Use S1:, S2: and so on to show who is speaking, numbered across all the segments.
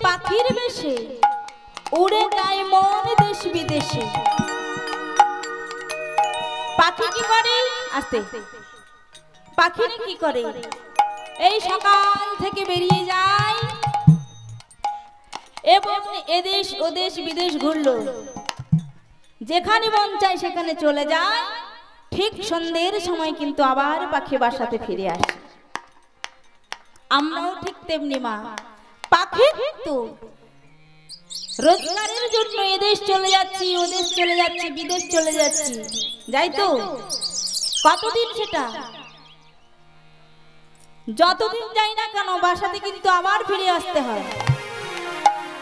S1: পাখির বেশে উড়ে যায় মন দেশ বিদেশে। পাখি কি করে? আস্তে, পাখিরা কি করে? এই সকাল থেকে বেরিয়ে যায় এবং এদেশ ওদেশ বিদেশ ঘুরলো, যেখানে মন চায় সেখানে চলে যায়। ঠিক সন্ধ্যের সময় কিন্তু আবার পাখি বাসাতে ফিরে আসে। আমরাও ঠিক তেমনি মা, পাখি তো রোজগারের জন্য এদেশ চলে যাচ্ছি, ওদেশ চলে যাচ্ছি, বিদেশ চলে যাচ্ছি, যাই তো কতদিন? সেটা যতদিন যাই না কেন বাসাতে কিন্তু আবার ফিরে আসতে হয়।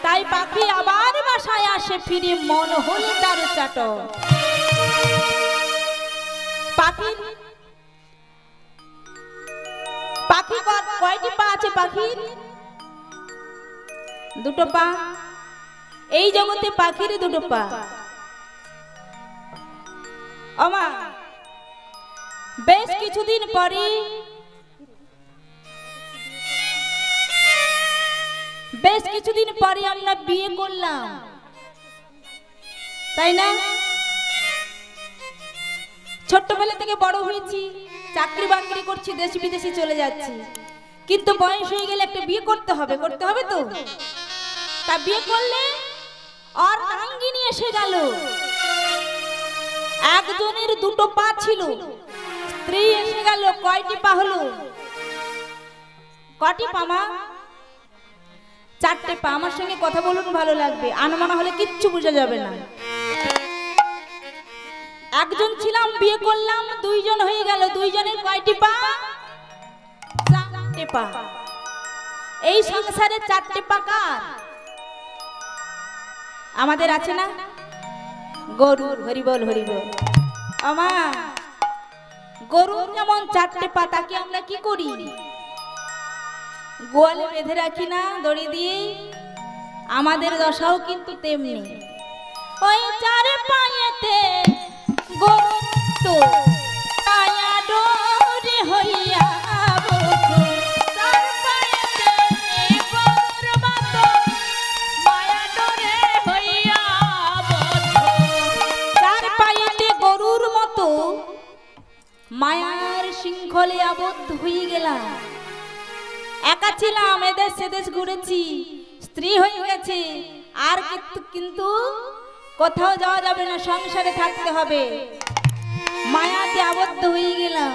S1: তাই পাখি আবার বাসায় আসে ফিরে, মন হলে তার চাট। পাখি পাখি কয়টি পা আছে পাখির? দুটো পা। এই জগতে পাখির দুটো পা। আমা বেশ কিছুদিন পরে আমরা বিয়ে করলাম, তাই না? ছোট্টবেলা থেকে বড় হয়েছি, চাকরি বাকরি করছি, দেশ বিদেশে চলে যাচ্ছি, কিন্তু বয়স হয়ে গেলে একটা বিয়ে করতে হবে তো। তা বিয়ে করলে আর নাঙ্গিনী এসে গেল। একজনের দুটো পা ছিল, স্ত্রী এসে গেল, কয়টি পা হলো? কয়টি পা মা? চারটে পা। আমার সঙ্গে কথা বলুন, ভালো লাগবে। আনমনা হলে কিচ্ছু বোঝা যাবে না। একজন ছিলাম, বিয়ে করলাম, দুইজন হয়ে গেল। দুইজনের কয়টি পা? চারটে পা। এই সংসারে চারটে পা কার? আমাদের আছে না? গরুর। হরিবল হরিবল। আমা গরুর যেমন চারটে পা, তাকে আমরা কি করি? গোয়ালে বেঁধে রাখি না দড়ি দিয়ে? আমাদের দশাও কিন্তু তেমনি। ওই চার পায়েতে গরু তো মায়া ডোরে হইয়া বধূ, চার পায়েতে গরুর মতো মায়া ডোরে হইয়া বধূ। চার পায়েতে গরুর মতো মায়ার শৃঙ্খলে আবদ্ধ হয়ে গেলাম। একা ছিলাম, এদেশ সেদেশ ঘুরেছি, স্ত্রী হয়ে গেছে, আর কিন্তু কোথাও যাওয়া যাবে না, সংসারে থাকতে হবে। মায়াতে আবদ্ধ হয়ে গেলাম।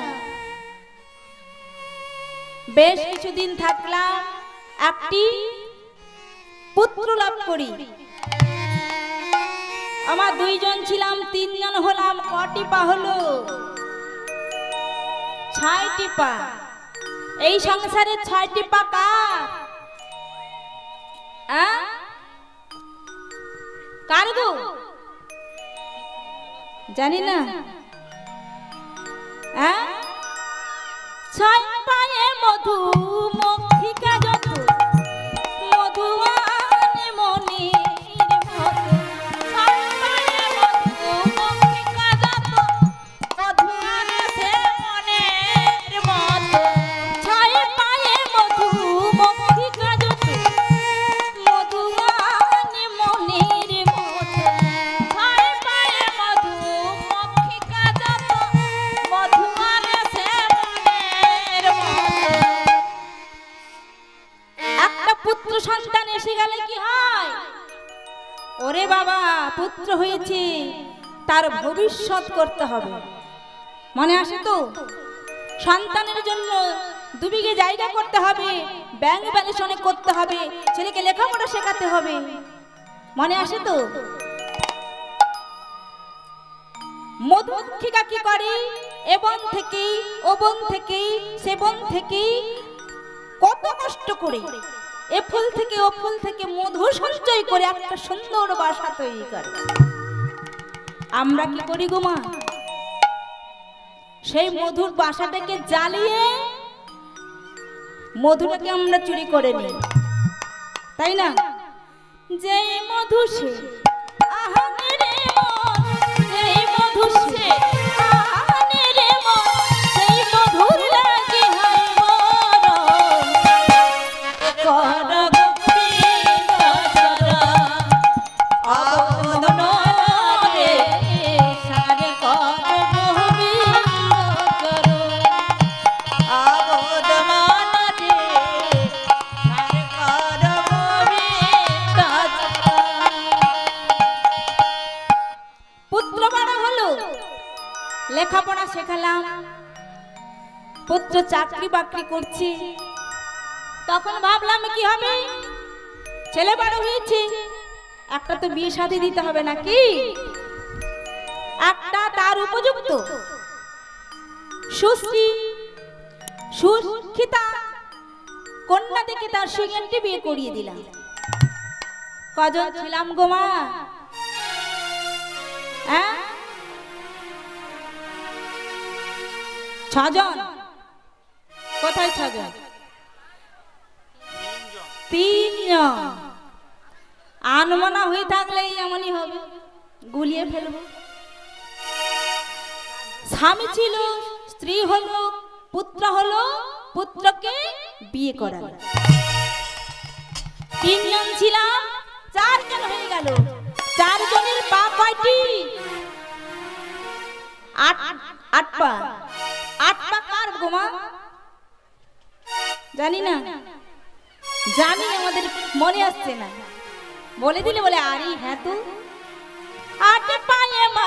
S1: বেশ কিছুদিন থাকলাম, একটি পুত্র লাভ করি। আমার দুইজন ছিলাম, তিনজন হলাম। কটি পা হলো? 6টি পা। এই সংসারে 6টি পা কার? কার গো? জানি না। 6 পায়ে মধু মক্ষিকা যত, মধুয়ানি মনির মতো। 6 পায়ে মধু মক্ষিকা যত, মধুয়ানি সে মনের মতো। 6 পায়ে মধু মক্ষিকা যত, মধুয়ানি মনির মতো। 6 পায়ে মধু মক্ষিকা যত, মধুয়ানি সে মনের মতো। একটা পুত্র সন্তান এসে গেলে কি হয়? ওরে বাবা, পুত্র হয়েছে, তার ভবিষ্যৎ করতে হবে। মনে আসে তো? সন্তানের জন্য 2 বিঘে জায়গা করতে হবে, ব্যাংক ব্যালেন্স অনেক করতে হবে, ছেলেকে লেখাপড়া শেখাতে হবে। মনে আসে তো? মধুমক্ষিকা কি করে? এ বন থেকে ও বন থেকে সে বন থেকে কত কষ্ট করে এ ফুল থেকে ও ফুল থেকে মধু সঞ্চয় করে একটা সুন্দর বাসা তৈরি করে। আমরা কি করি গো মা? সেই মধুর বাসাটাকে জ্বালিয়ে মধুটাকে আমরা চুরি করে নিই, তাই না? যে মধু সে আহানে রে মন, যেই মধু সে আহানে রে মন, সেই মধুর লাগে হয় মরণ। কর গোপীন দেখলাম পুত্র চাকরি বাকরি করছে, তখন ভাবলাম কি হবে, ছেলে বড় হয়েছে, একটা তো বিয়ে শাদী দিতে হবে নাকি, একটা তার উপযুক্ত সুশ্রী সুশিক্ষিতা কন্যা দেখে তার সেকেন্ডে বিয়ে করিয়ে দিলাম। কজন ছিলাম গো মা? হ্যাঁ, 6 জন। কোথায় 6 জন? 3 জন। আনমনা হয়ে থাকলে এমনই হবে, গুলিয়ে ফেলবো। স্বামী ছিল, স্ত্রী হলো, পুত্র হলো, পুত্রকে বিয়ে করালো। 3 জন ছিলাম, 4 জন হয়ে গেল। 4 জনের পা কয়টি? 8 পা। 8 পা কার গো মা? জানি না, জানি, আমাদের মনে আসছে না। বলে দিলে বলে আরে হ্যাঁ তো। 8 পায়ে মা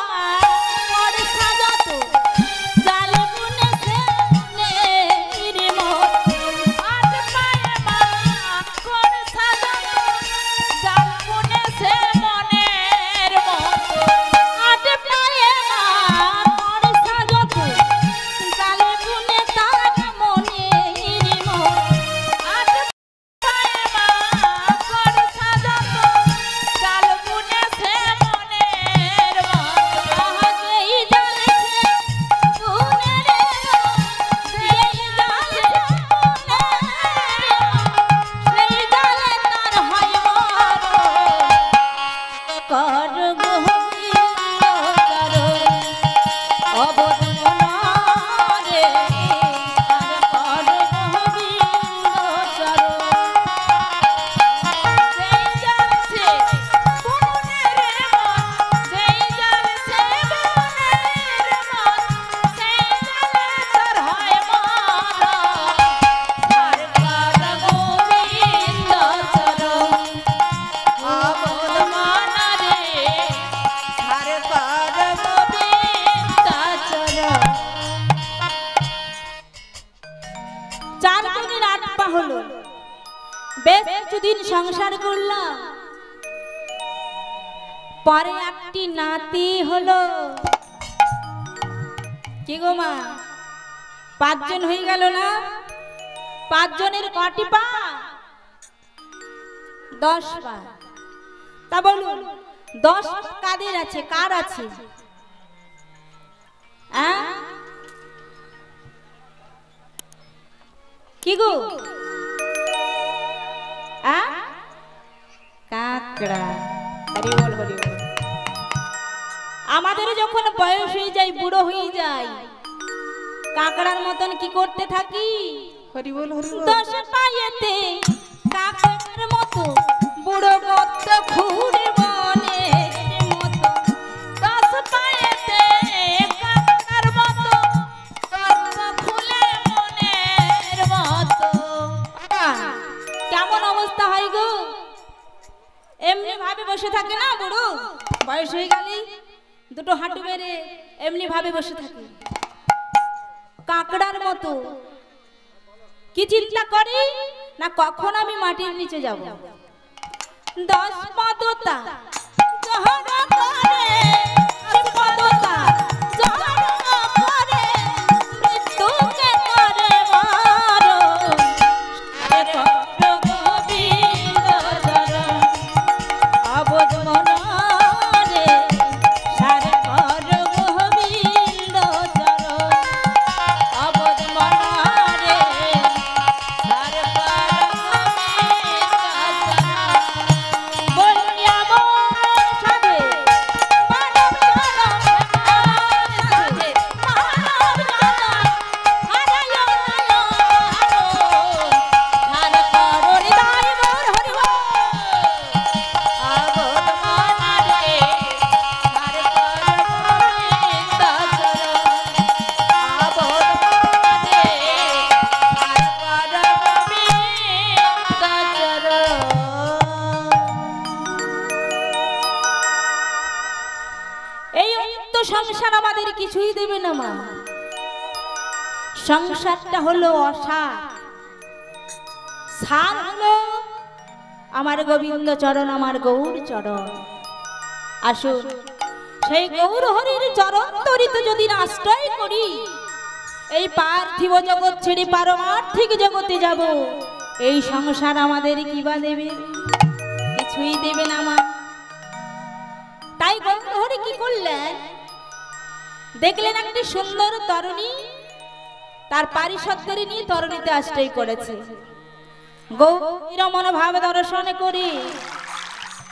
S1: পড়ে সাজাতো জালে বুনেছে রে মন। 8 পায়ে মা পড়ে সাজাতো জাল বুনেছে মনের মতো। 8 পায়ে মা পড়ে সাজাতো জালে বুনে তার মনের মন। 8 পায়ে মা পড়ে সাজাতো জাল বুনেছে মনের মতো। যেই জালে বুনে রে সেই জালে সেই জালে তার হয় মরণ। কর গোবিন্দ কর অবধ মনরে, আর কর গোবিন্দ কর। যেই জালে সে বুনে রে মন, যেই জালে সে বুনে রে মন, সেই জালে তার হয় মরণ। আর কর গোবিন্দ কর অবধ মনরে, আর কর গোবিন্দ কর। 4 জনের 8 পা হলো। বেশ কিছুদিন সংসার করলাম, পরে একটি নাতি হলো। কি গো মা, 5 জন হয়ে গেল না? 5 জনের কটি পা? 10 পা। তা বলুন 10 পা কাদের আছে, কার আছে? কি গো? কাকড়া। হরি বল, হরি বল। আমাদের যখন বয়স হয়ে যায়, বুড়ো হয়ে যায়, কাকড়ার মতন কি করতে থাকি?
S2: হরি বল, হরি বল।
S1: 10 পায়েতে কাকড়ার মতো বুড়ো মত ঘুরে বনের মতো। 10 পায়েতে কাকড়ার মতো খুলে মনের মতো। কেমন অবস্থা হয় গো? এমনি ভাবে বসে থাকে না, বুড়ো বয়স হয়ে গেলে দুটো হাঁটু মেরে এমনি ভাবে বসে থাকে, কাকড়ার মতো। কি চিন্তা করি না, কখন আমি মাটির নিচে যাব। 10 পদতা জহরা করে, 10 পদতা জহরা করে, মৃত্যুকে করে মারণ। আরে কর গোবিন্দ কর অবধ মনরে, সারে কর গোবিন্দ কর অবধ মনরে, সারে কর গোবিন্দ কর। বলিয়া মোর সাধে মানব জনম, সাধে মানব জনম, হারায়ো হারায়ো সারে কর হৃদয় মোর হরি বল। অবধ মনরে, সারে কর গোবিন্দ কর অবধ মনরে, সারে কর গোবিন্দ কর। এই তো সংসার আমাদের কিছুই দেবে না মা। সংসারটা হলো অসার, সার হলো আমার গোবিন্দ চরণ, আমার গৌর চরণ। আসুন সেই গৌর হরির চরণ তরিত যদি আশ্রয় করি, এই পার্থিব জগৎ ছেড়ে পারমার্থিক জগতে যাব। এই সংসার আমাদের কিবা দেবে? কিছুই দেবে না মা। তাই গৌর হরি কি করলেন? দেখলেন একটি সুন্দর তরুণী তার পারিষদদের নিয়ে তরুণীতে আশ্রয় করেছে। গৌর মনোভাব দর্শন করে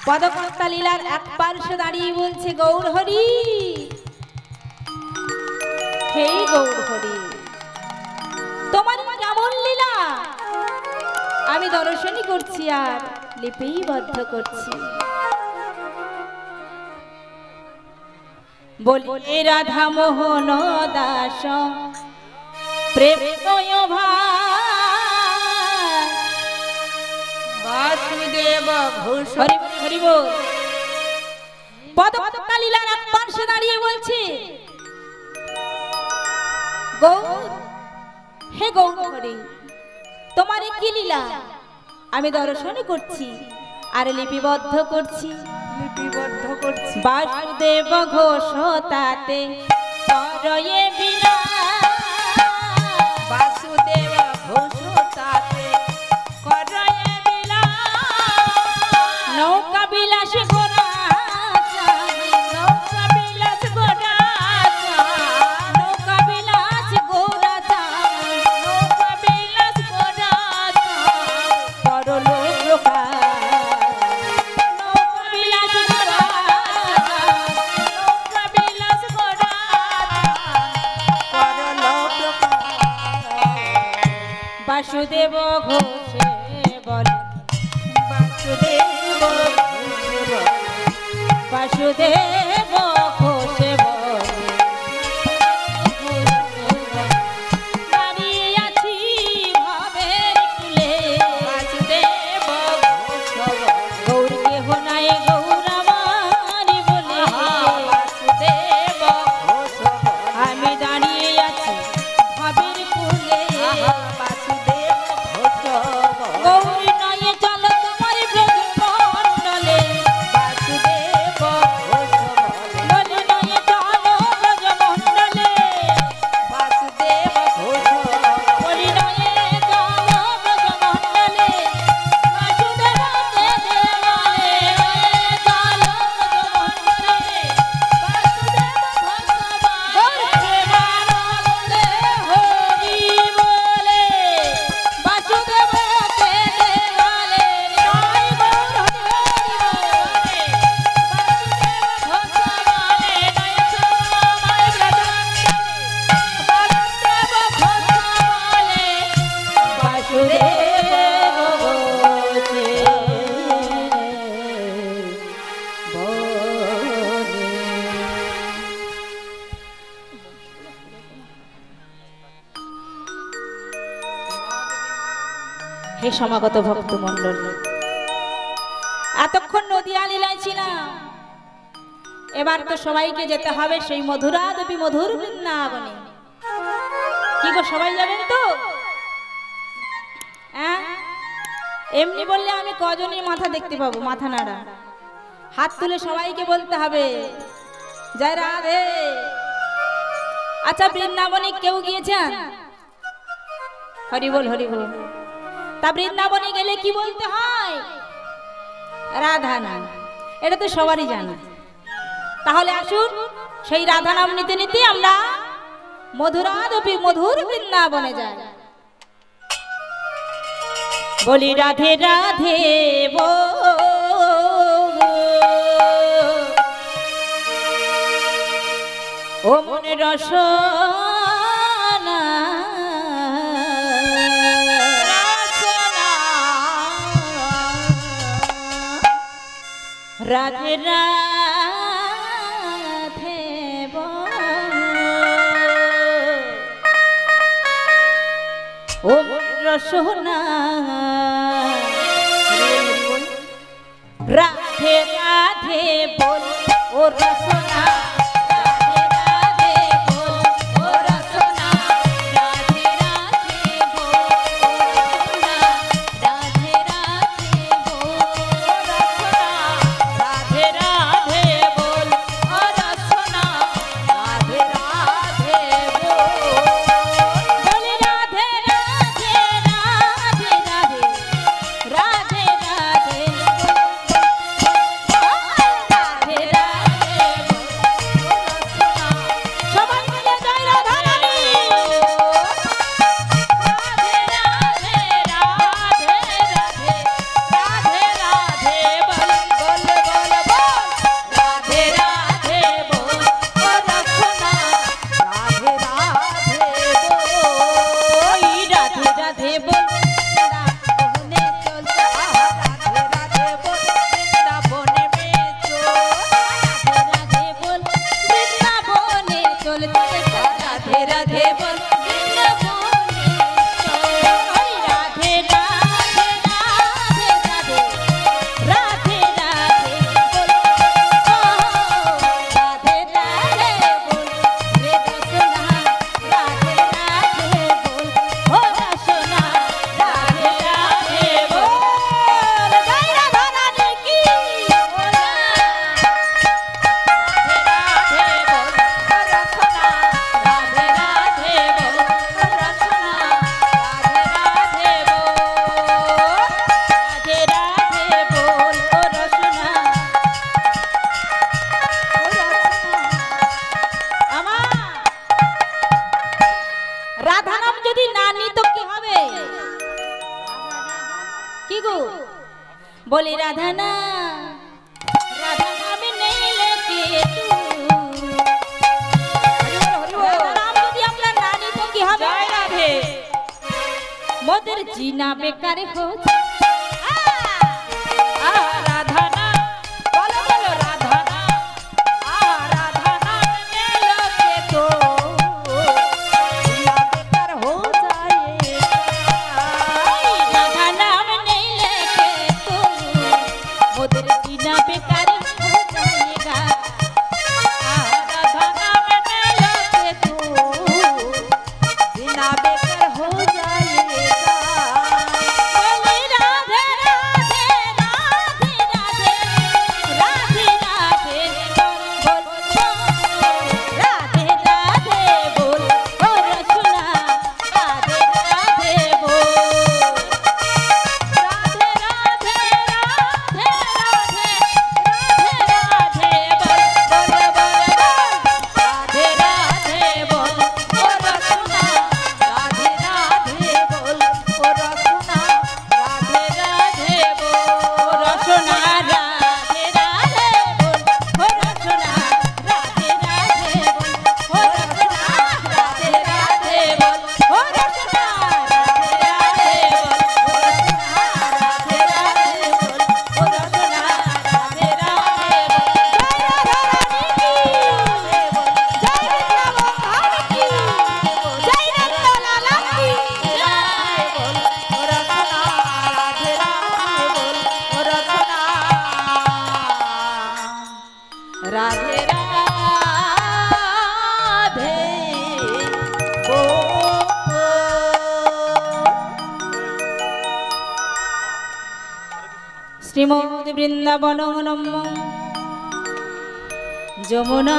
S1: পদকর্তা লীলার এক পার্শ্বে দাঁড়িয়ে বলছে, গৌর হরি, হে গৌর হরি, তোমার কেমন লীলা আমি দর্শনই করছি আর লিপিবদ্ধ করছি। বলি রাধা মোহন দাস প্রেম বাসুদেব ঘোষ। হরি হরি বল। পদকর্তা লীলার এক পার্শ্বে দাঁড়িয়ে বলছে, গৌর, হে গৌর হরি, তোমার কি লীলা আমি দর্শন করছি আর লিপিবদ্ধ করছি। বাসুদেব ঘোষ তাতে করয়ে বিনা, বাসুদেব ঘোষ তাতে করয়ে বিনা, নৌকা বিলাস গোরা, নৌকা বিলাস গোরা, নৌকা বিলাস গোরা, নৌকা বিলাস গোরা, করলো প্রকাশ, নৌকা বিলাস গোরা, নৌকা বিলাস গোরা, করলো প্রকাশ। বাসুদেব ঘোষে বলে, বাসুদেব ঘোষে বলে, বাসুদেব ঘোষে বলে, দাঁড়িয়ে আছি ভাবের কুলে, বাসুদেব ঘোষ বলে, গৌর কেহ নাই গৌর আমারি বলে, বাসুদেব ঘোষ বলে, আমি দাঁড়িয়ে আছি ভাবের কুলে, বাসুদেব ঘোষ বলে, গৌর নয়ে চলো তোমার ব্রজমণ্ডলে, বাসুদেব ঘোষ বলে, নয়ে চলো ব্রজমণ্ডলে, বাসুদেব ঘোষ বলে, নয়ে চলো ব্রজমণ্ডলে, বাসুদেব দেওয়ালে, চলো ব্রজমণ্ডলে, বাসুদেব দেওয়ালে, হরি বলে, বাসুদেব হে সমাগত ভক্ত মন্ডল, এতক্ষণ নদিয়া লীলায় ছিলাম, এবার তো সবাইকে যেতে হবে সেই মধুরা দেবী মধুর বৃন্দাবনে। কি গো, সবাই যাবেন তো? এমনি বললে আমি কজনের মাথা দেখতে পাবো? মাথা নাড়া, হাত তুলে সবাইকে বলতে হবে জয় রাধে। আচ্ছা, বৃন্দাবনে কেউ গিয়েছেন? হরি বল, হরি বল। তা বৃন্দাবনে গেলে কি বলতে হয়? রাধা নাম, এটা তো সবারই জানা। তাহলে আসুন সেই রাধা নাম নিতে নিতে আমরা মধুরা দেবী মধুর বৃন্দাবনে যাই। বলি রাধে রাধে ও মনে রসনা, রাধে রাধে ও রসনা, রাধে রাধে বল ও রসনা, রাধে রাধে বল ও রসনা, রাধে बोले राधा ना राधा नाम नहीं लेके तू राधा नाम যদি আমরা না নিই তো কি হবে জয় রাধে মোদের জিনা বেকার হচ্ছে श्रीमद् वृंदावन যমুনা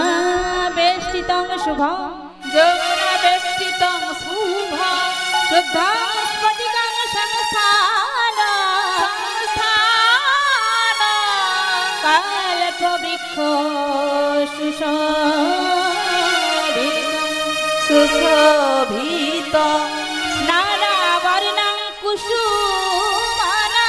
S1: বেষ্টিতং শুভং যমুনা বেষ্টিতং শুভং শুদ্ধং স্ফটিকাং সংস্থান সংস্থান কালকবৃক্ষ সুশোভিতং নানাবর্ণং কুসুমানা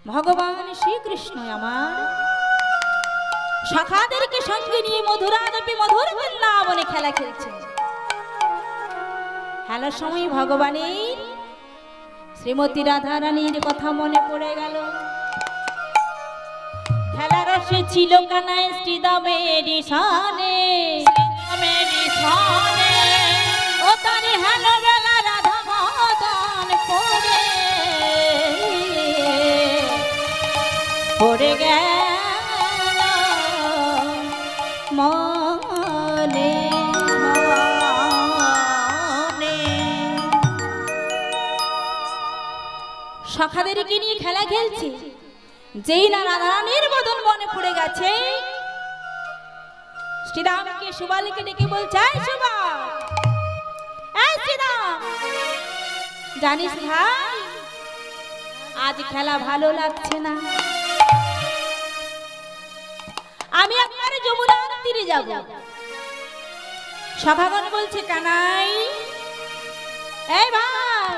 S1: भगवान श्री कृष्ण আমার শাখাদেরকে সঙ্গে নিয়ে মধুরাদেবী মধুর বৃন্দাবনে খেলা খেলছেন। খেলার সময় ভগবানের শ্রীমতী রাধা রানীর কথা মনে পড়ে গেল। খেলার রসে ছিল কানাই শ্রীদামেরি সানে ও তারে হেন বেলা রাধা মদন পড়ে গেল মনে সখাদেরকে নিয়ে খেলা খেলছে। যেই না রাধারানীর বদন মনে পড়ে গেছে শ্রীরামকে সুবালকে ডেকে বলছে শ্রীরাম জানিস ভাই আজ খেলা ভালো লাগছে না, আমি একবারে যমুনার তীরে যাব। সখাগণ বলছে কানাই এই ভাই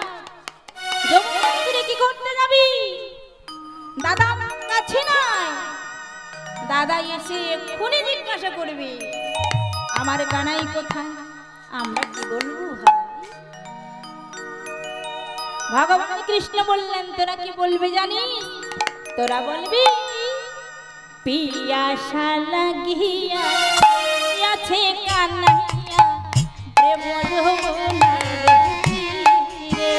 S1: যমুনার তীরে কি করতে যাবি? দাদা আমার কাছে নাই, দাদা এসে এক্ষুনি জিজ্ঞাসা করবে আমার কানাই কোথায়। আমরা কি বলবো? ভগবান কৃষ্ণ বললেন তোরা কি বলবি জানিস? তোরা বলবি পিয়াসা লাগিয়া আছে কানাইয়া প্রেম যমুনার তীরে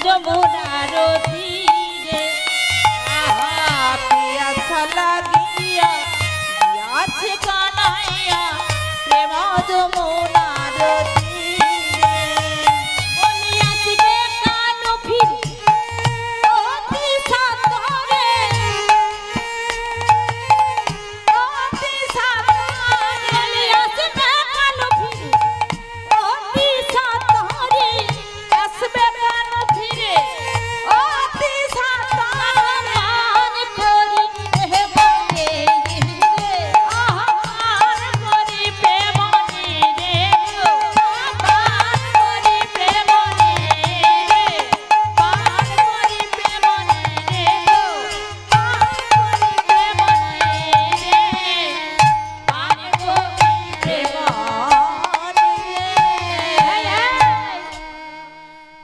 S1: যমুনার তীরে পিয়াসা লাগিয়া আছে কানাইয়া প্রেম যমুনার তীরে বলিয়াছিবে কান ফিরে অতি সাতরে অতি সাতরে বলিয়াছিবে কান ফিরে অতি সাতরে আসবে কান ফিরে অতি সাতরে মান করি হে বলে আহার করি প্রেমনে রে পার করি প্রেমনে রে পার করি প্রেমনে রে পার করি প্রেমনে রে পার করি প্রেমনে।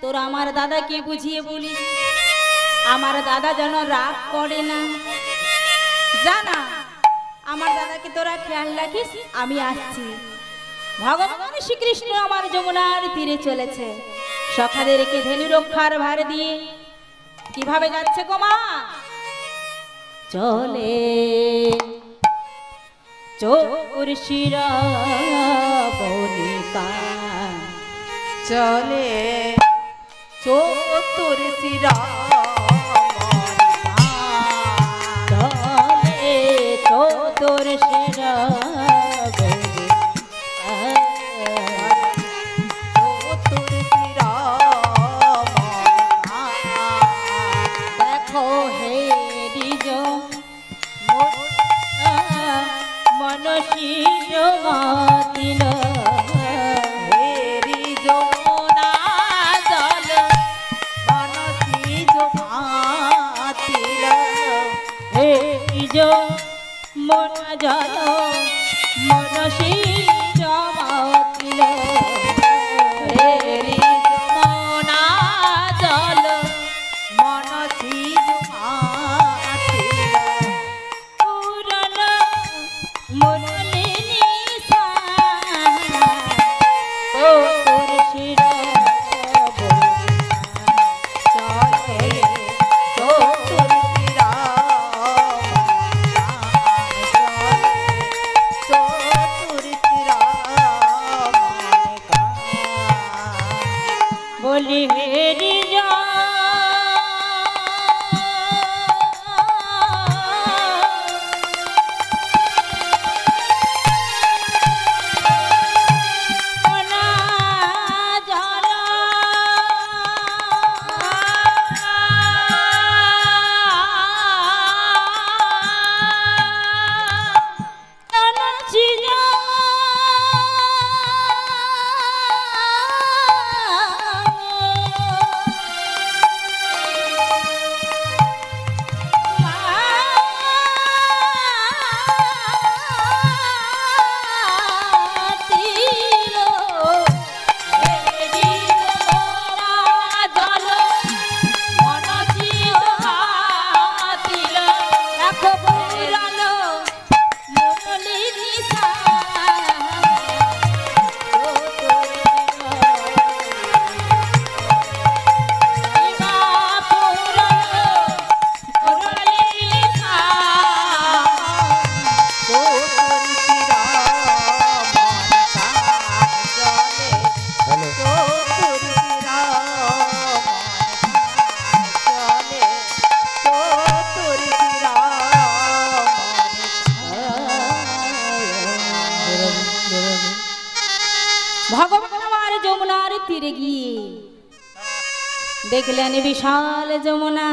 S1: তোরা আমার দাদাকে বুঝিয়ে বলিস আমার দাদা যেন রাগ করে না, জানা আমার দাদাকে তোরা খেয়াল রাখিস। আমি আসছি। ভগবান শ্রীকৃষ্ণ আমার যমুনার তীরে চলেছে, সখাদেরকে ধেনু রক্ষার ভার দিয়ে কিভাবে যাচ্ছে গো মা? চলে চোর শিরা বনিকা
S2: চলে চতুর শিরা
S1: চলে চতুর শিরা
S2: চতুর শিরা
S1: দেখো হে দ্বিজ মনসী মাতিল
S2: হেরি যমুনা জল মনসি জমাতিল
S1: হে দ্বিজ মন জল মনসী মাতিল
S2: হেরি যমুনা জল মনসি জমাতিল
S1: পুরন মুরলি নিশা ও তোর শিরা
S2: চলে চতুর শিরা চতুর শিরা
S1: বলি হেরি যা না জানা না চিনা ভগবান আমার যমুনার তীরে গিয়ে দেখলেন বিশাল যমুনা।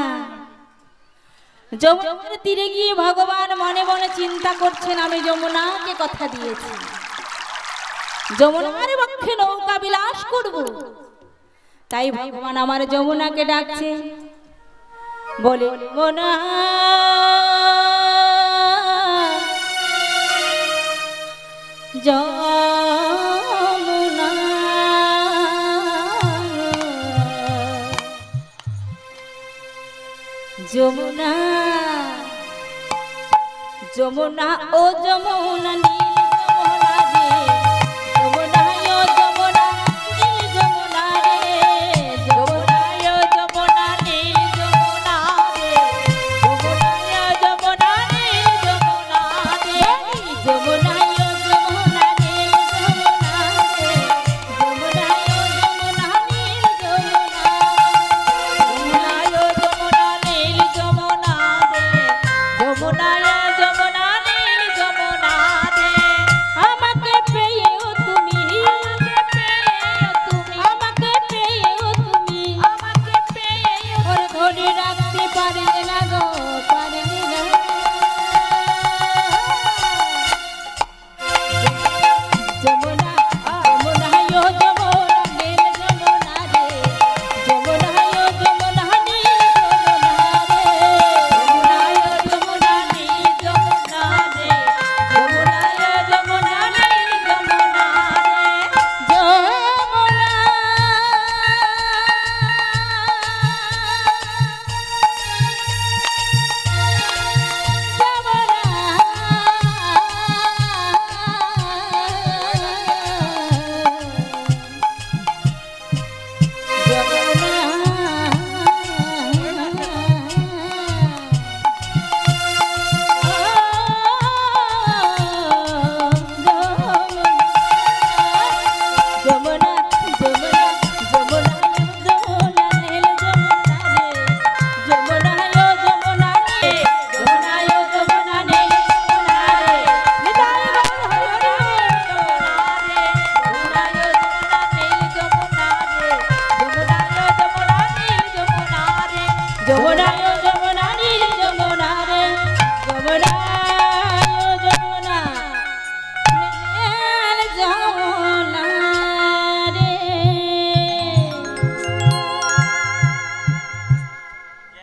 S1: যমুনার তীরে গিয়ে ভগবান মনে মনে চিন্তা করছেন, আমি যমুনাকে কথা দিয়েছি যমুনার বক্ষে নৌকা বিলাস করব, তাই ভগবান আমার যমুনাকে ডাকছে, বলে যমুনা যমুনা যমুনা যমুনা ও যমুনা নীল যমুনা রে যমুনা ও যমুনা নীল যমুনা রে যমুনা ও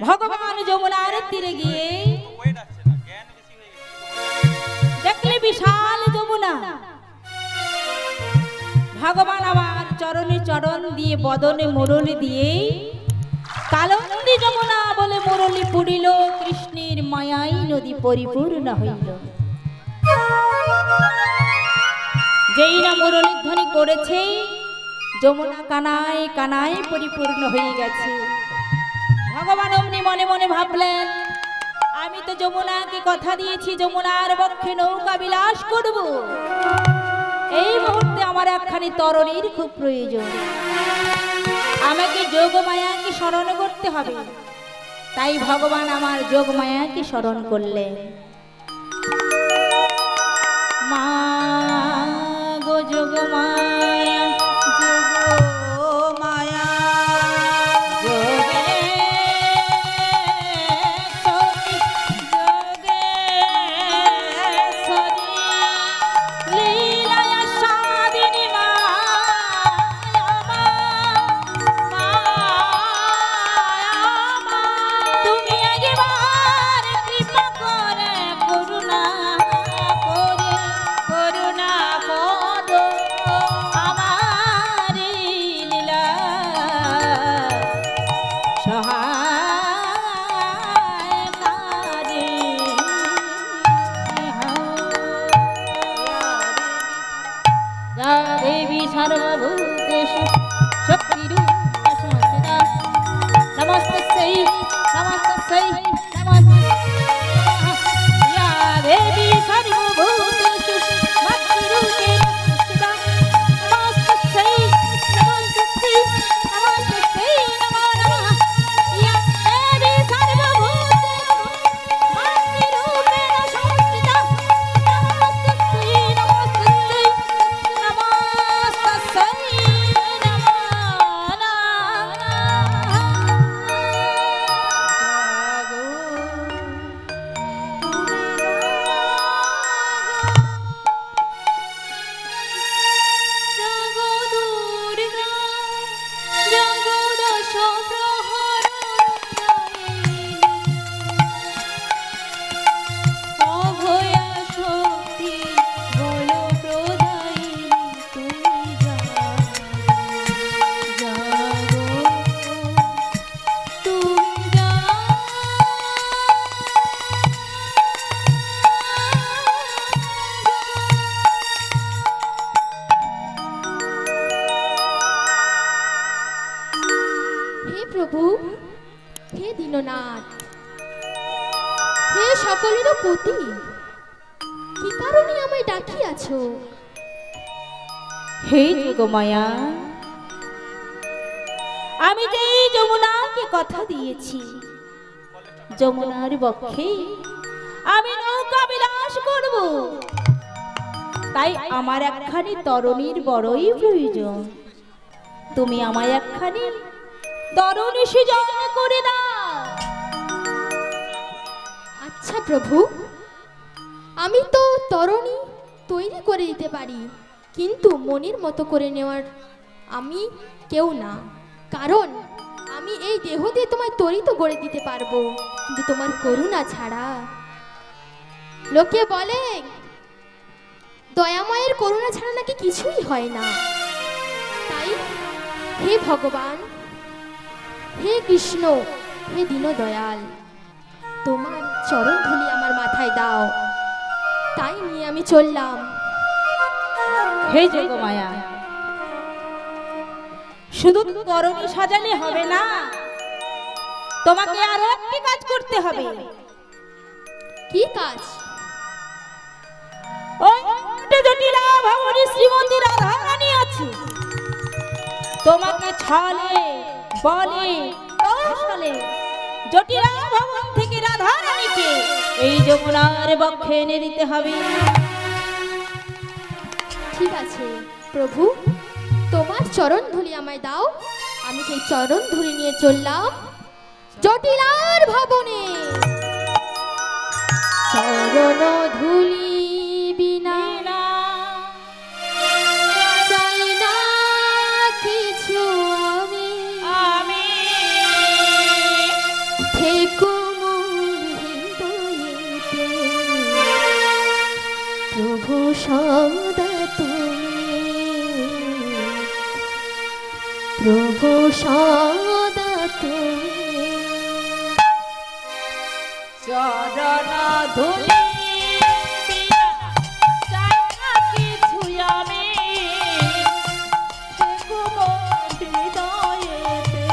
S1: ভগবান যমুনার তীরে গিয়ে দেখলে বিশাল যমুনা। ভগবান আমার চরণে চরণ দিয়ে বদনে মুরলি দিয়ে কালন্দি যমুনা বলে মুরলি পুরিল, কৃষ্ণের মায়াই নদী পরিপূর্ণ হইল। যেই না মুরলি ধ্বনি করেছে যমুনা কানায় কানায় পরিপূর্ণ হয়ে গেছে। ভগবান অমনি মনে মনে ভাবলেন, আমি তো যমুনাকে কথা দিয়েছি যমুনার বক্ষে নৌকা বিলাস করব। এই মুহূর্তে আমার একখানি তরণীর খুব প্রয়োজন। আমাকে যোগমায়াকে স্মরণ করতে হবে। তাই ভগবান আমার যোগমায়াকে স্মরণ করলেন। মা গো যোগমায়া,
S2: মায়া
S1: देवी सर्वभूतेषु शक्तिरूपा संस्थिता नमस्तस्यै नमस्तस्यै नमः। या देवी सर्वभूतेषु शक्तिरूपेण संस्थिता नमस्तस्यै नमस्तस्यै नमस्तस्यै नमो नमः। या देवी सर्वभूतेषु शक्तिरूपेण संस्थिता नमस्तस्यै नमस्तस्यै
S3: প্রভু, হে দীননাথ, হে সকলের পতি, কি কারণে আমায় ডাকিয়াছো?
S1: হে যোগমায়া, আমি যে যমুনাকে কথা দিয়েছি যমুনার বক্ষে আমি নৌকা বিলাস করব, তাই আমার একখানি তরণীর বড়ই প্রয়োজন। তুমি আমায় একখানি তরণী সৃজন করে দাও।
S3: আচ্ছা প্রভু, আমি তো তরণী তৈরি করে দিতে পারি, কিন্তু মনের মতো করে নেওয়ার আমি কেউ না। কারণ আমি এই দেহ দিয়ে তোমায় তৈরি তো গড়ে দিতে পারবো, কিন্তু তোমার করুণা ছাড়া। লোকে বলে দয়াময়ের করুণা ছাড়া নাকি কিছুই হয় না। তাই হে ভগবান, হে কৃষ্ণ, হে দীন দয়াল, তোমার চরণ ধুলি আমার মাথায় দাও। তাই নিয়ে আমি চললাম।
S1: হে যোগমায়া, শুধু তরণী সাজালে হবে না, তোমাকে আরো একটি কাজ করতে হবে।
S3: কি কাজ?
S1: ওই জটিলা ভবনী শ্রীমতী রাধা রানী আছে, তোমাকে ছলে বলে কৌশলে জটিলা ভবন থেকে রাধা রানীকে এই যমুনার বক্ষে এনে দিতে হবে।
S3: ঠিক আছে প্রভু, তোমার চরণ ধুলি আমায় দাও। আমি সেই চরণ ধুলি নিয়ে চললাম জটিলার ভবনে। চরণ ধুলি বিনা চাই না কিছু আমি, হে সদা তুমি।
S2: চরণ ধুলি বিনা চাই না কিছু আমি, থেকো মোর হৃদয়েতে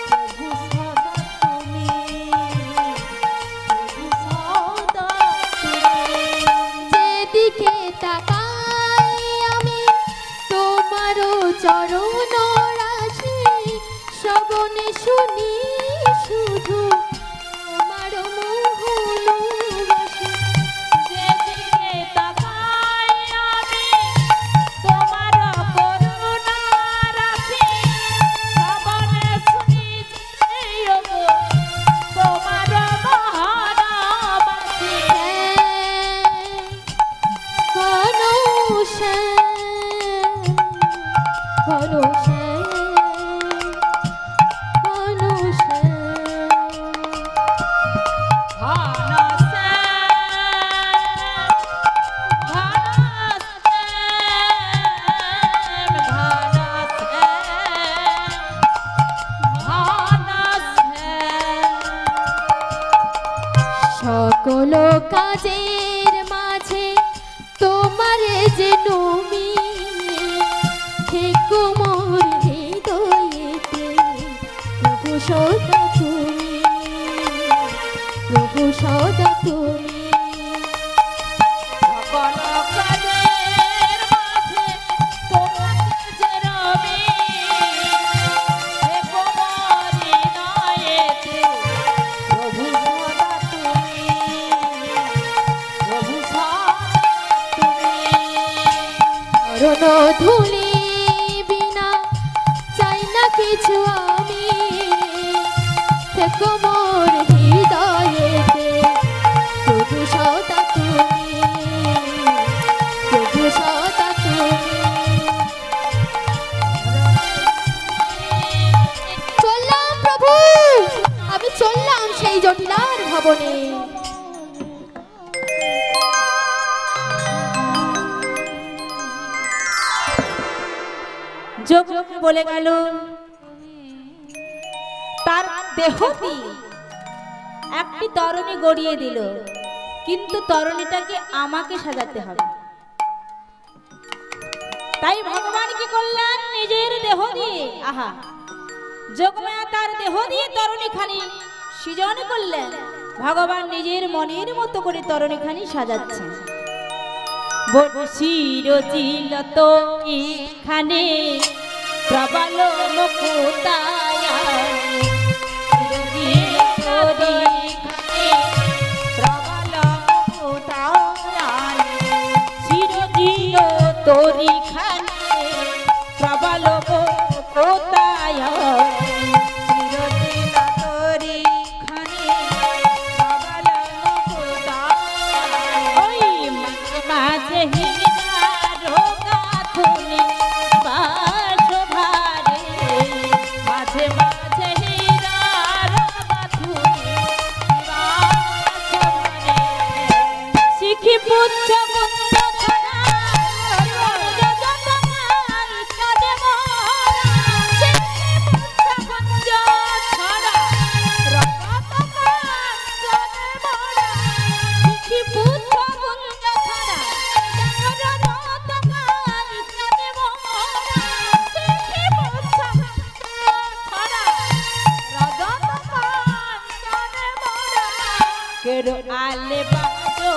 S2: প্রভু সদা তুমি, প্রভু সদা তুমি।
S3: যেদিকে তাকাই আমি তোমারও চরণ রাশি, শ্রবণে শুনি শুধু তোমার মোহন বাসি।
S2: যেদিকে তাকাই আমি তোমার করুণা রাশি, শ্রবণে শুনি যে ওগো তোমার মহানামী।
S3: সকল কাজের মাঝে তোমার যে নমি, থেকো মোর হৃদয়েতে প্রভু সদা তুমি, প্রভু সদা তুমি।
S2: সকল কাজের মাঝে তোমার যে রবি, থেকো মোর হৃদয়েতে প্রভু সদা তুমি, প্রভু সদা তুমি।
S3: চরণ ধুলি বিনা চাই না কিছু আমি, থেকো মোর হৃদয়েতে প্রভু সদা তুমি, প্রভু সদা তুমি। চললাম প্রভু, আমি চললাম সেই জটিলার ভবনে।
S1: যোগ বলে গেল তার দেহ দিয়ে একটি তরণী গড়িয়ে দিল, কিন্তু তরণীটাকে আমাকে সাজাতে হবে। তাই ভগবান কি করলেন? নিজের দেহ দিয়ে, আহা, যোগমায়া তার দেহ দিয়ে তরণীখানি সৃজন করলেন। ভগবান নিজের মনের মতো করে তরণীখানি সাজাচ্ছেন। বর্ষির জিলত এখানে প্রবল মুকুতায়, প্রবল মুকুতায়, চিরদিন তোরি খানে প্রবল মুকুতায়, চিরদিন তোরি খানে প্রবল মুকুতায়। ওই মাঝে হীরার গাঁথুনি বাস ভারে, মাঝে মাঝে হীরার গাঁথুনি বাস ভারে। শিখি পুচ্ছ গুঞ্জ ছড়া, যতগান কাঁদে মোরা। শিখি পুচ্ছ গুঞ্জ ছড়া, যতগান কাঁদে মোরা। শিখি পুচ্ছ গুঞ্জ ছড়া, যতগান কাঁদে মোরা। শিখি পুচ্ছ গুঞ্জ ছড়া, যতগান কাঁদে মোরা। কেরো আলে বাজো